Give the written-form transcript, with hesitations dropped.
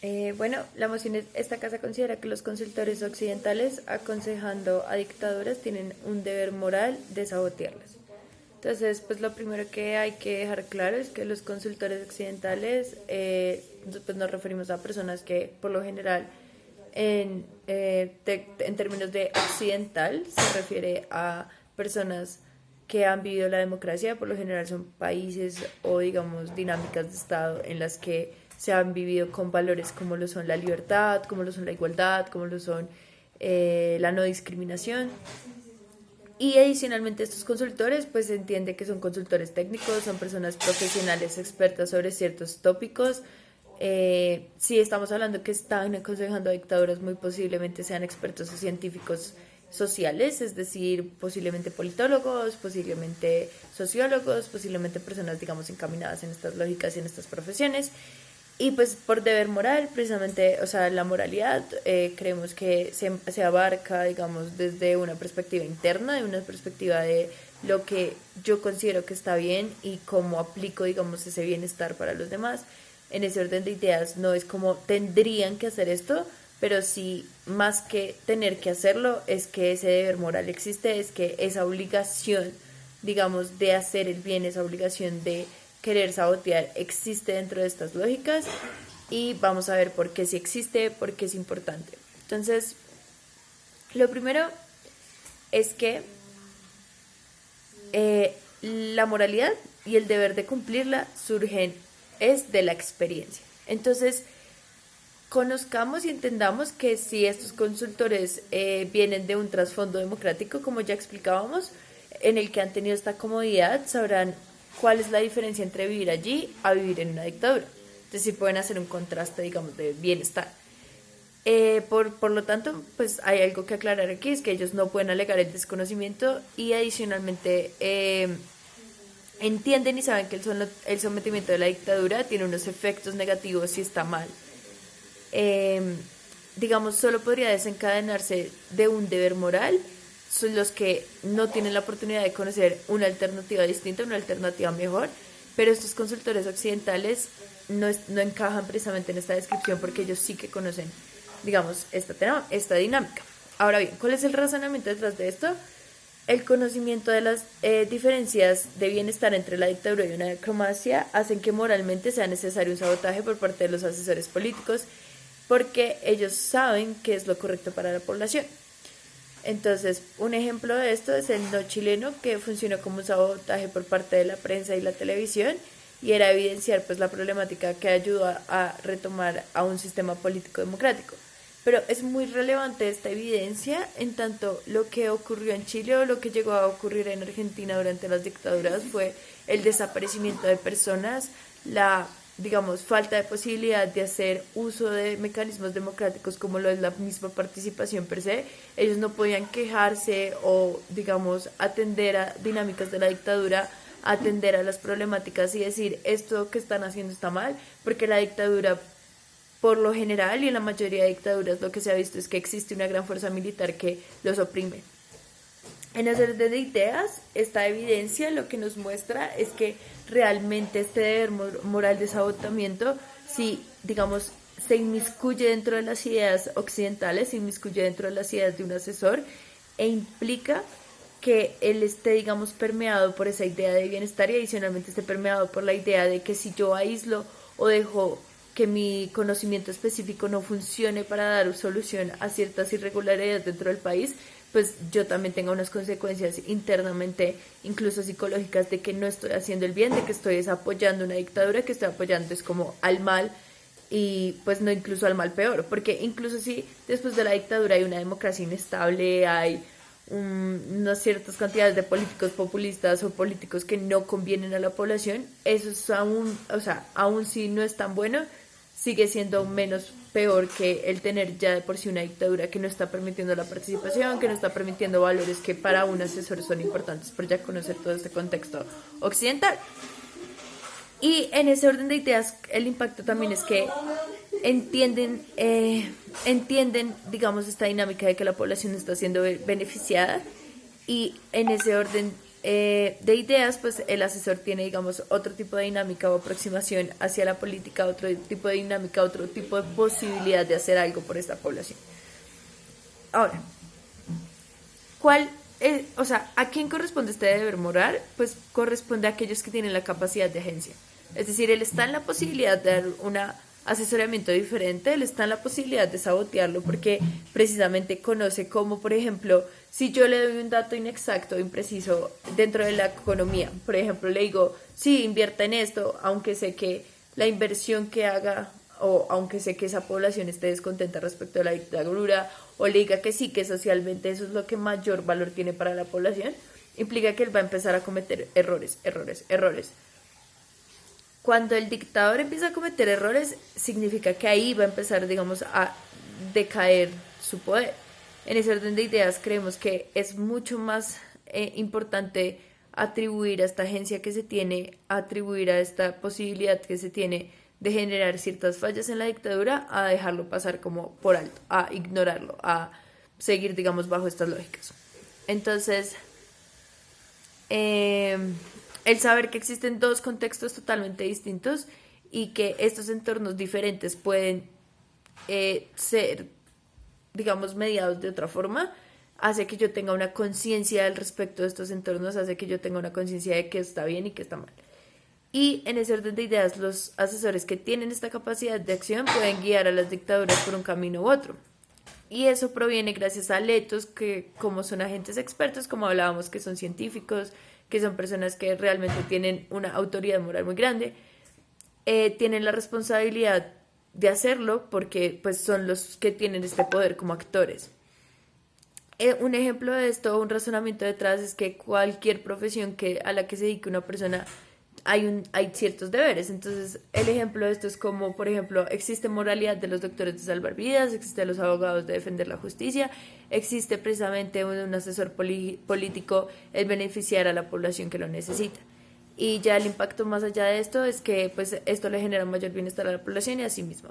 Bueno, la moción esta casa considera que los consultores occidentales, aconsejando a dictaduras, tienen un deber moral de sabotearlas. Entonces, pues lo primero que hay que dejar claro es que los consultores occidentales, pues nos referimos a personas que, por lo general, en términos de occidental, se refiere a personas que han vivido la democracia, por lo general son países o digamos dinámicas de Estado en las que se han vivido con valores como lo son la libertad, como lo son la igualdad, como lo son la no discriminación. Y adicionalmente estos consultores, pues se entiende que son consultores técnicos, son personas profesionales expertas sobre ciertos tópicos. Si estamos hablando que están aconsejando a dictaduras, muy posiblemente sean expertos o científicos sociales, es decir, posiblemente politólogos, posiblemente sociólogos, posiblemente personas, digamos, encaminadas en estas lógicas y en estas profesiones. Y pues por deber moral, precisamente, o sea, la moralidad creemos que se abarca, digamos, desde una perspectiva interna, de una perspectiva de lo que yo considero que está bien y cómo aplico, digamos, ese bienestar para los demás. En ese orden de ideas no es como tendrían que hacer esto, pero sí más que tener que hacerlo, es que ese deber moral existe, es que esa obligación, digamos, de hacer el bien, esa obligación de querer sabotear existe dentro de estas lógicas y vamos a ver por qué sí existe, por qué es importante. Entonces, lo primero es que la moralidad y el deber de cumplirla surgen es de la experiencia. Entonces, conozcamos y entendamos que si estos consultores vienen de un trasfondo democrático, como ya explicábamos, en el que han tenido esta comodidad, sabrán cuál es la diferencia entre vivir allí a vivir en una dictadura. Entonces sí pueden hacer un contraste, digamos, de bienestar. Por lo tanto, pues hay algo que aclarar aquí, es que ellos no pueden alegar el desconocimiento y adicionalmente entienden y saben que el sometimiento de la dictadura tiene unos efectos negativos si está mal. Eh, digamos, solo podría desencadenarse de un deber moral son los que no tienen la oportunidad de conocer una alternativa distinta, una alternativa mejor, pero estos consultores occidentales no encajan precisamente en esta descripción porque ellos sí que conocen, digamos, esta dinámica. Ahora bien, ¿cuál es el razonamiento detrás de esto? El conocimiento de las diferencias de bienestar entre la dictadura y una democracia hacen que moralmente sea necesario un sabotaje por parte de los asesores políticos porque ellos saben qué es lo correcto para la población. Entonces, un ejemplo de esto es el no chileno, que funcionó como un sabotaje por parte de la prensa y la televisión, y era evidenciar pues la problemática que ayudó a retomar a un sistema político democrático. Pero es muy relevante esta evidencia en tanto lo que ocurrió en Chile o lo que llegó a ocurrir en Argentina durante las dictaduras fue el desaparecimiento de personas, la digamos, falta de posibilidad de hacer uso de mecanismos democráticos como lo es la misma participación per se. Ellos no podían quejarse o, digamos, atender a dinámicas de la dictadura, atender a las problemáticas y decir esto que están haciendo está mal, porque la dictadura, por lo general y en la mayoría de dictaduras, lo que se ha visto es que existe una gran fuerza militar que los oprime. En ese orden de ideas, esta evidencia lo que nos muestra es que realmente este deber moral de sabotamiento, si digamos se inmiscuye dentro de las ideas occidentales, se inmiscuye dentro de las ideas de un asesor e implica que él esté, digamos, permeado por esa idea de bienestar y adicionalmente esté permeado por la idea de que si yo aíslo o dejo que mi conocimiento específico no funcione para dar solución a ciertas irregularidades dentro del país, pues yo también tenga unas consecuencias internamente, incluso psicológicas, de que no estoy haciendo el bien, de que estoy apoyando una dictadura, que estoy apoyando es como al mal y pues no incluso al mal peor, porque incluso si después de la dictadura hay una democracia inestable, hay unas ciertas cantidades de políticos populistas o políticos que no convienen a la población, eso es aún, o sea, aún si no es tan bueno, sigue siendo menos peor que el tener ya de por sí una dictadura que no está permitiendo la participación, que no está permitiendo valores que para un asesor son importantes por ya conocer todo este contexto occidental. Y en ese orden de ideas, el impacto también es que entienden, digamos, esta dinámica de que la población está siendo beneficiada y en ese orden de ideas, pues el asesor tiene, digamos, otro tipo de dinámica o aproximación hacia la política, otro tipo de dinámica, otro tipo de posibilidad de hacer algo por esta población. Ahora, o sea, ¿a quién corresponde este deber moral? Pues corresponde a aquellos que tienen la capacidad de agencia. Es decir, él está en la posibilidad de dar un asesoramiento diferente, él está en la posibilidad de sabotearlo porque precisamente conoce cómo, por ejemplo, si yo le doy un dato inexacto, impreciso dentro de la economía, por ejemplo, le digo, sí, invierta en esto, aunque sé que la inversión que haga o aunque sé que esa población esté descontenta respecto a la dictadura, o le diga que sí, que socialmente eso es lo que mayor valor tiene para la población, implica que él va a empezar a cometer errores. Cuando el dictador empieza a cometer errores, significa que ahí va a empezar, digamos, a decaer su poder. En ese orden de ideas, creemos que es mucho más importante atribuir a esta agencia que se tiene, atribuir a esta posibilidad que se tiene de generar ciertas fallas en la dictadura, a dejarlo pasar como por alto, a ignorarlo, a seguir, digamos, bajo estas lógicas. Entonces, el saber que existen dos contextos totalmente distintos y que estos entornos diferentes pueden ser, digamos, mediados de otra forma, hace que yo tenga una conciencia al respecto de estos entornos, hace que yo tenga una conciencia de qué está bien y qué está mal. Y en ese orden de ideas, los asesores que tienen esta capacidad de acción pueden guiar a las dictaduras por un camino u otro. Y eso proviene gracias a letos que, como son agentes expertos, como hablábamos, que son científicos, que son personas que realmente tienen una autoridad moral muy grande, tienen la responsabilidad de hacerlo porque pues son los que tienen este poder como actores. Un ejemplo de esto, un razonamiento detrás, es que cualquier profesión a la que se dedique una persona hay ciertos deberes. Entonces, el ejemplo de esto es como, por ejemplo, existe moralidad de los doctores de salvar vidas, existe de los abogados de defender la justicia, existe precisamente un asesor político, el beneficiar a la población que lo necesita. Y ya el impacto más allá de esto es que pues esto le genera mayor bienestar a la población y a sí mismo.